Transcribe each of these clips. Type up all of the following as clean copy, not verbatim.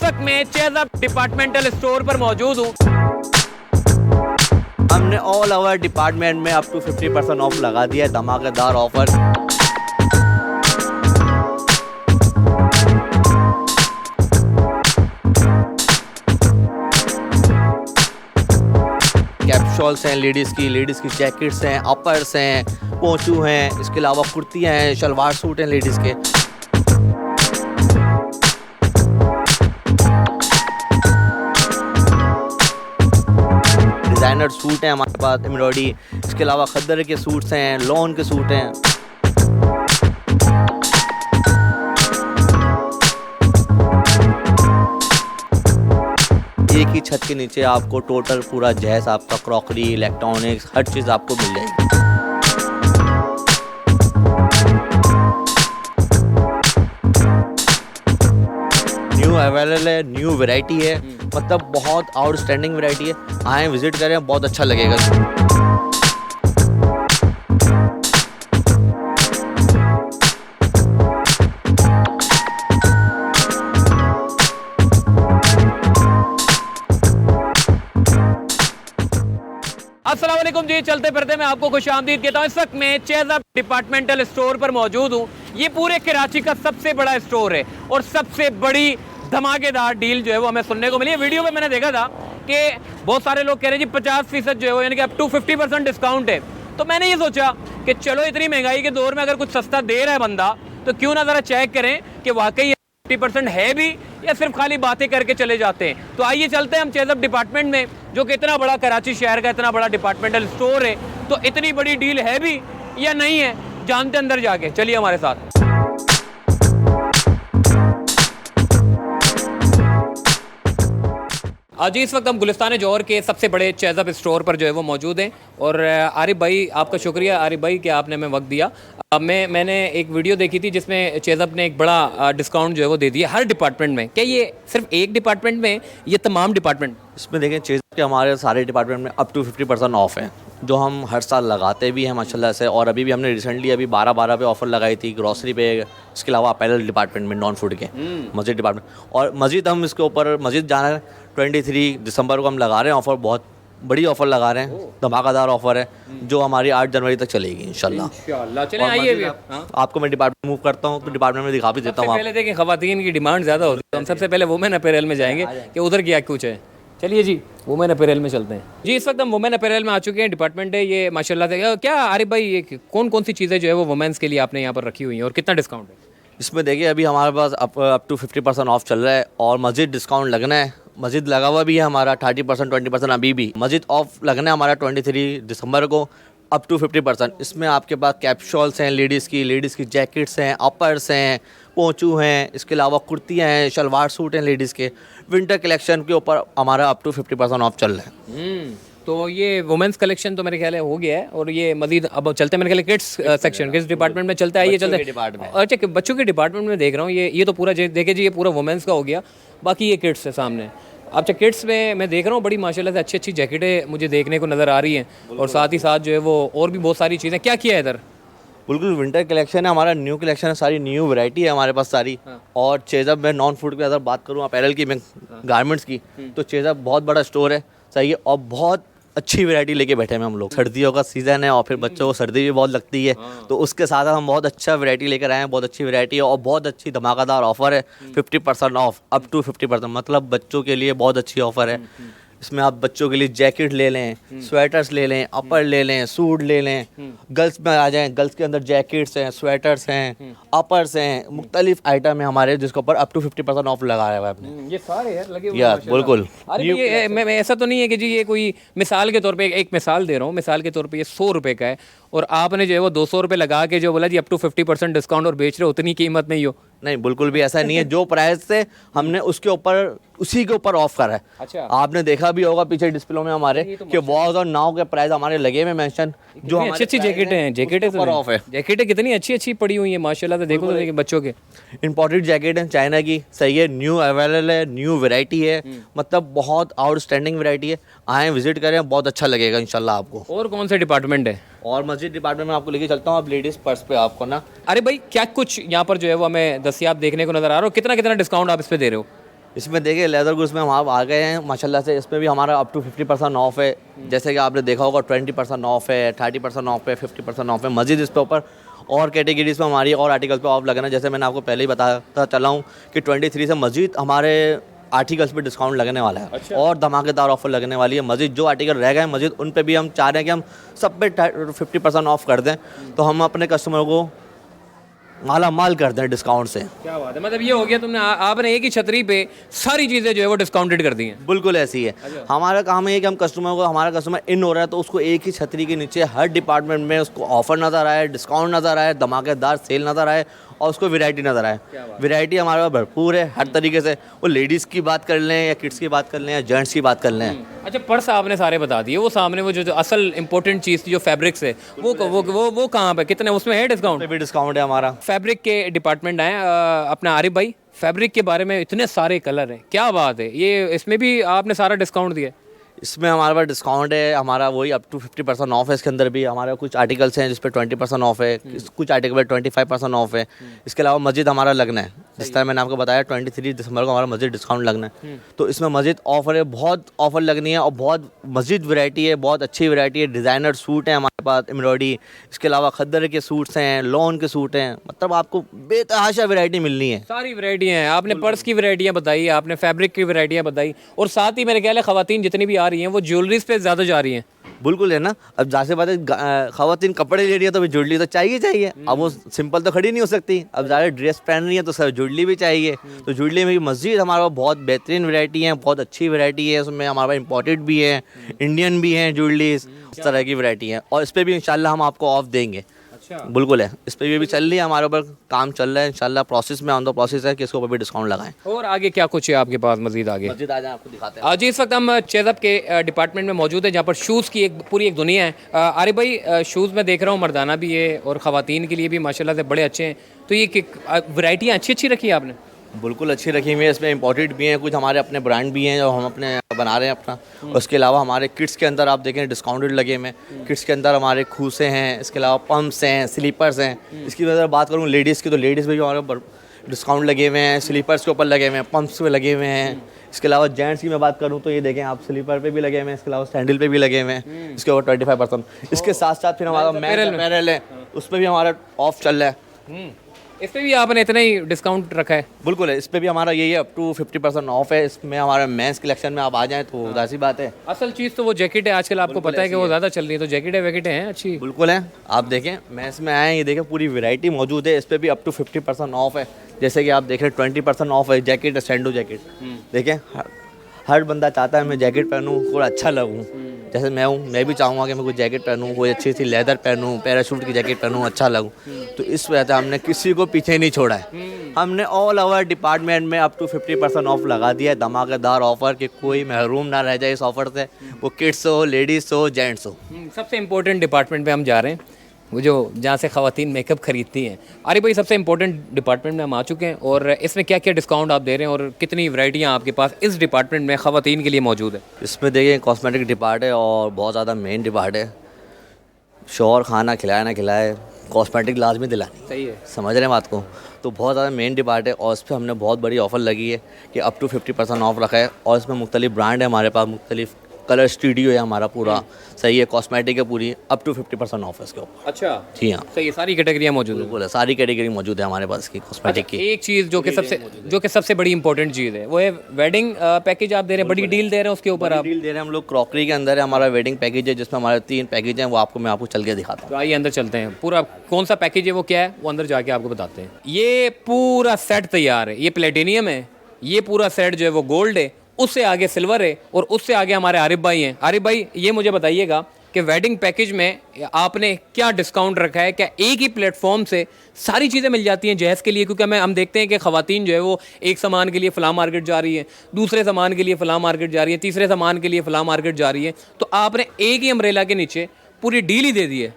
वक्त मैं चेज़अप departmental store पर मौजूद हूँ। हमने ऑल ओवर डिपार्टमेंट में अप टू 50% ऑफ लगा दिया है, धमाकेदार ऑफर। कैप्शॉल्स हैं लेडीज़ की जैकेट्स हैं, अपर्स हैं, पोंचू हैं, इसके अलावा कुर्तियाँ हैं, शलवार सूट हैं लेडीज़ के। डिज़ाइनर सूट हैं हमारे पास, एम्ब्रॉयडरी, इसके अलावा खद्दर के सूट्स हैं, लॉन के सूट हैं। एक ही छत के नीचे आपको टोटल पूरा जैस आपका क्रॉकरी, इलेक्ट्रॉनिक्स, हर चीज़ आपको मिल जाएगी। न्यू अवेलेबल है, न्यू वैरायटी है, मतलब बहुत आउटस्टैंडिंग वैरायटी है। आएँ विजिट करें, बहुत अच्छा लगेगा। अस्सलाम वालेकुम जी, चलते फिरते मैं आपको खुशामदीद कहता हूँ। इस वक्त मैं चेज़अप डिपार्टमेंटल स्टोर पर मौजूद हूँ। ये पूरे कराची का सबसे बड़ा स्टोर है और सबसे बड़ी धमाकेदार डील जो है वो हमें सुनने को मिली है। वीडियो में मैंने देखा था कि बहुत सारे लोग कह रहे हैं जी 50% जो है यानी कि अप टू 50% डिस्काउंट है। तो मैंने ये सोचा कि चलो इतनी महंगाई के दौर में अगर कुछ सस्ता दे रहा है बंदा तो क्यों ना ज़रा चेक करें कि वाकई 50% है भी या सिर्फ खाली बातें करके चले जाते हैं। तो आइए चलते हैं हम चेज़अप डिपार्टमेंट में, जो कि इतना बड़ा कराची शहर का इतना बड़ा डिपार्टमेंटल स्टोर है, तो इतनी बड़ी डील है भी या नहीं है, जानते अंदर जाके। चलिए हमारे साथ। आज इस वक्त हम गुलिस्तान जौहर के सबसे बड़े चेज़अप स्टोर पर जो है वो मौजूद हैं। और आरिफ भाई, आपका शुक्रिया आरिफ भाई कि आपने हमें वक्त दिया। मैंने एक वीडियो देखी थी जिसमें चेज़अप ने एक बड़ा डिस्काउंट जो है वो दे दिया हर डिपार्टमेंट में। क्या ये सिर्फ एक डिपार्टमेंट में, ये तमाम डिपार्टमेंट? इसमें देखें चेज़अप के हमारे सारे डिपार्टमेंट में अप टू 50% ऑफ है, जो हम हर साल लगाते भी हैं माशाल्लाह से। और अभी भी हमने रिसेंटली अभी 12 पे ऑफ़र लगाई थी ग्रॉसरी पे, इसके अलावा अपैरल डिपार्टमेंट में, नॉन फूड के, मस्जिद डिपार्टमेंट। और मस्जिद हम इसके ऊपर मस्जिद जाना है 23 दिसंबर को हम लगा रहे हैं ऑफ़र, बहुत बड़ी ऑफ़र लगा रहे हैं, धमाकेदार ऑफ़र है जो हमारी 8 जनवरी तक चलेगी इंशाल्लाह। चलें आइए भी आपको मैं डिपार्टमेंट मूव करता हूँ तो डिपार्टमेंट में दिखा भी देता हूँ। पहले देखें ख़वातीन की डिमांड ज़्यादा होती है, हम सबसे पहले वुमेन अपैरल में जाएंगे कि उधर क्या कुछ है। चलिए जी, वुमेन अपैरल में चलते हैं जी। इस वक्त हम वुमेन अपैरल में आ चुके हैं। डिपार्टमेंट है ये माशाल्लाह से। क्या आरिफ भाई, ये कौन कौन सी चीज़ें जो है वो वुमेन्स के लिए आपने यहाँ पर रखी हुई हैं और कितना डिस्काउंट है इसमें? देखिए अभी हमारे पास अप टू 50% ऑफ चल रहा है और मस्जिद डिस्काउंट लगना है। मस्जिद लगा हुआ भी है हमारा 30%, 20% अभी भी। मस्जिद ऑफ लगना है हमारा 23 दिसंबर को, अप टू 50%। इसमें आपके पास कैप्शॉल्स हैं लेडीज़ की जैकेट्स हैं, अपर्स हैं, पोंचू हैं, इसके अलावा कुर्तियाँ हैं, शलवार सूट हैं लेडीज़ के। विंटर कलेक्शन के ऊपर हमारा अप टू 50% ऑफ चल रहा है। तो ये वुमेंस कलेक्शन तो मेरे ख्याल है हो गया है और ये मजीद अब चलते हैं मेरे ख्याल किड्स सेक्शन, किड्स डिपार्टमेंट में चलता है। ये चलते हैं अच्छा बच्चों के डिपार्टमेंट में देख रहा हूँ। ये तो पूरा देखे जी, ये पूरा वुमेंस का हो गया, बाकी ये किड्स है सामने। अच्छा किड्स में मैं देख रहा हूँ बड़ी माशाल्लाह से अच्छी अच्छी जैकेटें मुझे देखने को नज़र आ रही हैं और साथ ही साथ जो है वो और भी बहुत सारी चीज़ें। क्या किया है इधर? बिल्कुल विंटर कलेक्शन है हमारा, न्यू कलेक्शन है, सारी न्यू वैरायटी है हमारे पास सारी। और चेज़अप में नॉन फूड की अगर बात करूँ, अपैरल की, मैं गारमेंट्स की, तो चेज़अप बहुत बड़ा स्टोर है, सही है। और बहुत अच्छी वैरायटी लेके बैठे हैं हम लोग। सर्दियों का सीज़न है और फिर बच्चों को सर्दी भी बहुत लगती है, तो उसके साथ हम बहुत अच्छा वैरायटी लेकर आए हैं। बहुत अच्छी वैरायटी है और बहुत अच्छी धमाकेदार ऑफ़र है। 50% ऑफ, अप टू 50%, मतलब बच्चों के लिए बहुत अच्छी ऑफ़र है। इसमें आप बच्चों के लिए जैकेट ले लें, स्वेटर्स ले लें, अपर ले लें, सूट ले लें। गर्ल्स में आ जाएं, गर्ल्स के अंदर जैकेट्स हैं, स्वेटर्स हैं, अपर्स हैं, मुख्तलिफ आइटम है हमारे जिसके ऊपर अप टू 50% ऑफ लगाया हुआ है आपने। ये सारे यार लगे हुए यार बिल्कुल। ये मैं ऐसा तो नहीं है कि जी ये कोई मिसाल के तौर पे, एक मिसाल दे रहा हूँ, मिसाल के तौर पे ये 100 रुपये का है और आपने जो है वो 200 रुपये लगा के जो बोला जी अप टू 50% डिस्काउंट और बेच रहे हो, उतनी कीमत नहीं हो। नहीं, बिल्कुल भी ऐसा नहीं है। जो प्राइस से हमने उसके ऊपर, उसी के ऊपर ऑफ करा है। अच्छा, आपने देखा भी होगा पीछे डिस्प्ले में हमारे कि वॉज और नाउ के प्राइस हमारे लगे हुए मेंशन। जो अच्छी अच्छी जैकेटें हैं, जैकेटें तो ऑफ है। जैकेटें कितनी अच्छी अच्छी पड़ी हुई हैं माशाल्लाह से। देखो तो बच्चों के इंपोर्टेड जैकेट है चाइना की, सही है, न्यू अवेलेबल है, न्यू वैरायटी है, मतलब बहुत आउटस्टैंडिंग वैरायटी है। आएँ विजिट करें, बहुत अच्छा लगेगा इंशाल्लाह आपको। और कौन से डिपार्टमेंट है? और मस्जिद डिपार्टमेंट में आपको लेके चलता हूँ। अब लेडीज़ पर्स पे आपको ना, अरे भाई क्या कुछ यहाँ पर जो है वो हमें दस्तियाब देखने को नज़र आ रहा हो, कितना कितना डिस्काउंट आप इस पे दे रहे हो? इसमें देखिए लेदर गुड्स में हम आप आ गए हैं माशाल्लाह से। इसमें भी हमारा अप टू 50% ऑफ है। जैसे कि आपने देखा होगा 20% ऑफ है, 30% ऑफ है, 50% ऑफ है। मज़ीद इस पे ऊपर और कैटेगरीज में हमारी और आर्टिकल्स पे ऑफ लगना है। जैसे मैंने आपको पहले ही बताता चला हूँ कि 23 से मज़ीद हमारे आर्टिकल्स पे डिस्काउंट लगने वाला है। अच्छा। और धमाकेदार ऑफर लगने वाली है। मज़ीद जो आर्टिकल रह गए हैं मज़ीद उन पे भी हम चाह रहे हैं कि हम सब पे 50% ऑफ कर दें, तो हम अपने कस्टमर को माला माल कर दें डिस्काउंट से। क्या बात है, मतलब ये हो गया तुमने आपने एक ही छतरी पे सारी चीज़ें जो है वो डिस्काउंटेड कर दी हैं। बिल्कुल ऐसी है। हमारा काम है कि हम कस्टमर को, हमारा कस्टमर इन हो रहा है तो उसको एक ही छतरी के नीचे हर डिपार्टमेंट में उसको ऑफर नज़र आए, डिस्काउंट नज़र आए, धमाकेदार सेल नज़र आए और उसको वैरायटी नज़र आए। वैरायटी हमारे पास भरपूर है हर तरीके से। वो लेडीज़ की बात कर लें या किड्स की बात कर लें या जेंट्स की बात कर लें। अच्छा, पर्स आपने सारे बता दिए, वो सामने वो जो असल इंपॉर्टेंट चीज़ थी जो फैब्रिक्स है वो कहाँ पे, कितने उसमें है डिस्काउंट? पे भी डिस्काउंट है हमारा। फैब्रिक के डिपार्टमेंट आए अपना आरिफ भाई, फैब्रिक के बारे में इतने सारे कलर हैं, क्या बात है, ये इसमें भी आपने सारा डिस्काउंट दिया? इसमें हमारे पास डिस्काउंट है हमारा वही अप टू 50% ऑफ है। इसके अंदर भी हमारे कुछ आर्टिकल्स हैं जिस पे 20% ऑफ है, कुछ आर्टिकल पे 25% ऑफ है। इसके अलावा मस्जिद हमारा लगना है, जिस तरह मैंने आपको बताया 23 दिसंबर को हमारा मस्जिद डिस्काउंट लगना है। तो इसमें मस्जिद ऑफर है, बहुत ऑफर लगनी है और बहुत मस्जिद वैरायटी है, बहुत अच्छी वैरायटी है। डिज़ाइनर सूट है हमारे पास, एम्ब्रॉयडरी, इसके अलावा खद्दर के सूट्स हैं, लॉन के सूट हैं, मतलब आपको बेतहाशा वैरायटी मिलनी है। सारी वैरायटियाँ हैं। आपने पर्स की वैरायटियाँ बताई, आपने फैब्रिक की वैरायटियाँ बताई, और साथ ही मेरे ख्याल है ख़वातीन जितनी भी आ रही हैं वो ज्वेलरीज पे ज़्यादा जा रही हैं। बिल्कुल है ना। अब जाहिर बात है ख़वातीन कपड़े ले रही है तो भी ज्वेलरी तो चाहिए। अब वो सिंपल तो खड़ी नहीं हो सकती। अब ज़्यादा ड्रेस पहन रही है तो सर ज्वेलरी भी चाहिए। तो ज्वेलरी में भी मस्जिद हमारे पास बहुत बेहतरीन वैरायटी है, बहुत अच्छी वैरायटी है। उसमें हमारे पास इम्पोर्टेड भी है, इंडियन भी हैं ज्वेलरीज, इस तरह की वैरायटी है। और इस पर भी इंशाल्लाह हम आपको ऑफ देंगे। अच्छा, बिल्कुल है। इस पर भी चल रही है, हमारे ऊपर काम चल रहा है इंशाल्लाह, प्रोसेस में ऑन द प्रोसेस है कि इसके ऊपर भी डिस्काउंट लगाएं। और आगे क्या कुछ है आपके पास मजीद आगे? मस्जिद आ जाए आपको दिखाते हैं। आज इस वक्त हम चेज़अप के डिपार्टमेंट में मौजूद है जहाँ पर शूज़ की पूरी एक दुनिया है। आरिफ भाई, शूज़ में देख रहा हूँ मर्दाना भी है और ख़वातीन के लिए भी माशाल्लाह से बड़े अच्छे हैं। तो ये वैरायटियाँ अच्छी रखी है आपने? बिल्कुल अच्छी रखी हुई है। इसमें इम्पोर्टेड भी हैं, कुछ हमारे अपने ब्रांड भी हैं जो हम अपने बना रहे हैं अपना। उसके अलावा हमारे किड्स के अंदर आप देखें डिस्काउंटेड लगे हुए हैं। किड्स के अंदर हमारे खूसे हैं, इसके अलावा पम्प्स हैं, स्लीपर्स हैं। इसकी वजह से बात करूँ लेडीज़ की तो लेडीज़ में भी हमारे डिस्काउंट लगे हुए हैं, स्लीपर्स के ऊपर लगे हुए हैं, पम्प्स पे लगे हुए हैं। इसके अलावा जेंट्स की मैं बात करूँ तो ये देखें आप, स्लीपर पे भी लगे हुए हैं, इसके अलावा सैंडल पे भी लगे हुए हैं, इसके ऊपर 25%। इसके साथ साथ फिर हमारा मेंस अपैरल है, उस पर भी हमारा ऑफ चल रहा है। इस पर भी आपने इतना ही डिस्काउंट रखा है? बिल्कुल है, इस पे भी हमारा यही है, अप टू 50% ऑफ है। इसमें हमारा मेंस कलेक्शन में आप आ जाएं तो जाहिर सी बात है। असल चीज़ तो वो जैकेट है, आजकल आपको पता है कि वो ज़्यादा चल रही है, तो जैकेटें वैकेटें हैं अच्छी। बिल्कुल है, आप देखें मेंस में आए, ये देखें पूरी वैरायटी मौजूद है। इस पे भी अप टू 50% ऑफ है। जैसे कि आप देख रहे हैं 20% ऑफ है जैकेट है, सैंडो जैकेट। देखें हर बंदा चाहता है मैं जैकेट पहनूँ, थोड़ा अच्छा लगूँ। जैसे मैं भी चाहूँगा कि मैं कोई जैकेट पहनूँ, कोई अच्छी सी लेदर पहनूँ, पैराशूट की जैकेट पहनूँ, अच्छा लगूँ। तो इस वजह से हमने किसी को पीछे नहीं छोड़ा है। हमने ऑल ओवर डिपार्टमेंट में अप टू 50% ऑफ लगा दिया है, धमाकेदार ऑफर कि कोई महरूम ना रह जाए इस ऑफर से, वो किड्स हो, लेडीज़ हो, जेंट्स हो। सबसे इम्पोर्टेंट डिपार्टमेंट पे हम जा रहे हैं, वो जो जहाँ से ख़वातीन मेकअप खरीदती हैं। अरे भाई, सबसे इम्पोर्टेंट डिपार्टमेंट में हम आ चुके हैं और इसमें क्या क्या डिस्काउंट आप दे रहे हैं और कितनी वैरायटियाँ आपके पास इस डिपार्टमेंट में ख़वातीन के लिए मौजूद है? इसमें देखिए कॉस्मेटिक डिपार्ट है और बहुत ज़्यादा मेन डिपार्ट है। शोर खाना खिलाए ना खिलाए, कॉस्मेटिक लाजमी दिलानी। सही है, समझ रहे हैं बात को। तो बहुत ज़्यादा मेन डिपार्ट है और इस पर हमने बहुत बड़ी ऑफ़र लगी है कि अप टू 50% ऑफ रखा है। और इसमें मुख्तलिफ ब्रांड है हमारे पास, मुख्तलिफ कलर स्टूडियो है हमारा पूरा, सही है, कॉस्मेटिक है पूरी, अप टू 50% ऑफ है इसके ऊपर। अच्छा, जी हाँ, सही है, सारी कैटेगरियाँ मौजूद हैं। बिल्कुल है, सारी कैटेगरी मौजूद है हमारे पास की कॉस्मेटिक की। एक चीज़ जो कि सबसे बड़ी इंपॉर्टेंट चीज़ है वो है वेडिंग पैकेज आप दे रहे हैं, बड़ी डील दे रहे हैं उसके ऊपर आप। डील दे रहे हैं हम लोग। क्रॉकरी के अंदर है हमारा वेडिंग पैकेज है जिसमें हमारे 3 पैकेज हैं, वो मैं आपको चल के दिखाता हूँ। तो आइए अंदर चलते हैं, पूरा कौन सा पैकेज है वो क्या है वो अंदर जाके आपको बताते हैं। ये पूरा सेट तैयार है, ये प्लेटिनियम है, ये पूरा सेट जो है वो गोल्ड है, उससे आगे सिल्वर है और उससे आगे हमारे आरिफ भाई हैं। आरिफ भाई, ये मुझे बताइएगा कि वेडिंग पैकेज में आपने क्या डिस्काउंट रखा है? क्या एक ही प्लेटफॉर्म से सारी चीज़ें मिल जाती हैं जहेज़ के लिए? क्योंकि हम देखते हैं कि ख़वातीन जो है वो एक सामान के लिए फ़लाँ मार्केट जा रही है, दूसरे सामान के लिए फ़लाँ मार्केट जा रही है, तीसरे सामान के लिए फ़लाँ मार्केट जा रही है, तो आपने एक ही अम्ब्रेला के नीचे पूरी डील ही दे दी है।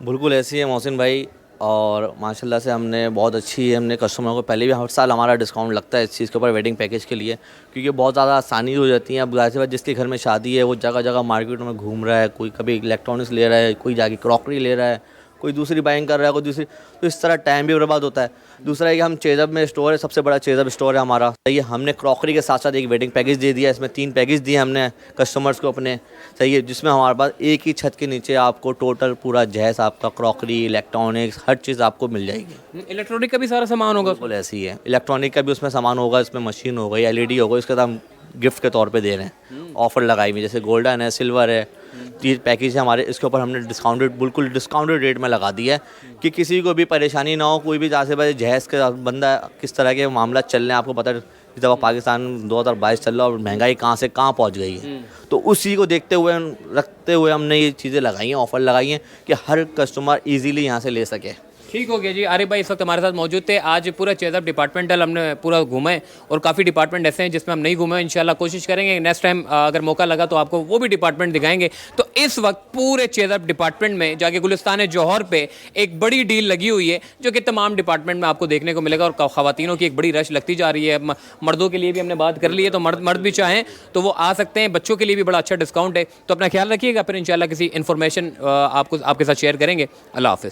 बिल्कुल ऐसी है मोहसिन भाई, और माशाल्लाह से हमने बहुत अच्छी है, हमने कस्टमर को पहले भी हर साल हमारा डिस्काउंट लगता है इस चीज़ के ऊपर वेडिंग पैकेज के लिए, क्योंकि बहुत ज़्यादा आसानी हो जाती है। अब जाहिर सी बात जिसके घर में शादी है वो जगह जगह मार्केट में घूम रहा है, कोई कभी इलेक्ट्रॉनिक्स ले रहा है, कोई जाके क्रॉकरी ले रहा है, कोई दूसरी बाइंग कर रहा है, कोई दूसरी, तो इस तरह टाइम भी बर्बाद होता है। दूसरा है कि हम चेज़अप में स्टोर है, सबसे बड़ा चेज़अप स्टोर है हमारा। सही है, हमने क्रॉकरी के साथ साथ एक वेडिंग पैकेज दे दिया, इसमें 3 पैकेज दिए हमने कस्टमर्स को अपने। सही है, जिसमें हमारे पास एक ही छत के नीचे आपको टोटल पूरा जैस आपका क्रॉकरी, इलेक्ट्रॉनिक्स, हर चीज़ आपको मिल जाएगी। इलेक्ट्रॉनिक का भी सारा सामान होगा? बिल्कुल ऐसी ही है, इलेक्ट्रॉनिक का भी उसमें सामान होगा, इसमें मशीन हो गई, LED हो गई, इसके साथ हम गिफ्ट के तौर पे दे रहे हैं। ऑफर लगाई हुई, जैसे गोल्डन है, सिल्वर है, 3 पैकेज है हमारे, इसके ऊपर हमने डिस्काउंटेड, बिल्कुल डिस्काउंटेड रेट में लगा दिया है कि किसी को भी परेशानी ना हो। कोई भी जहाँ से भाई जहेज़ के बंदा किस तरह के मामला चल रहे हैं, आपको पता है इस दफ़ा पाकिस्तान 2022 चल रहा है और महंगाई कहाँ से कहाँ पहुँच गई है, तो उसी को देखते हुए रखते हुए हमने ये चीज़ें लगाई हैं, ऑफ़र लगाई हैं कि हर कस्टमर ईजीली यहाँ से ले सके। ठीक हो गया जी। आरिफ भाई इस वक्त हमारे साथ मौजूद थे। आज पूरा चेज़अप डिपार्टमेंटल हमने पूरा घूमा है और काफ़ी डिपार्टमेंट ऐसे हैं जिसमें हम नहीं घूमे। इंशाल्लाह कोशिश करेंगे नेक्स्ट टाइम अगर मौका लगा तो आपको वो भी डिपार्टमेंट दिखाएंगे। तो इस वक्त पूरे चेज़अप डिपार्टमेंट में जाके गुलिस्तान जौहर पे एक बड़ी डील लगी हुई है जो कि तमाम डिपार्टमेंट में आपको देखने को मिलेगा और ख़वातीनों की एक बड़ी रश लगती जा रही है। मर्दों के लिए भी हमने बात कर ली है, तो मर्द भी चाहें तो वो आ सकते हैं। बच्चों के लिए भी बड़ा अच्छा डिस्काउंट है। तो अपना ख्याल रखिएगा, फिर इंशाल्लाह किसी इन्फॉर्मेशन आपको आपके साथ शेयर करेंगे। अल्लाह हाफ़िज़।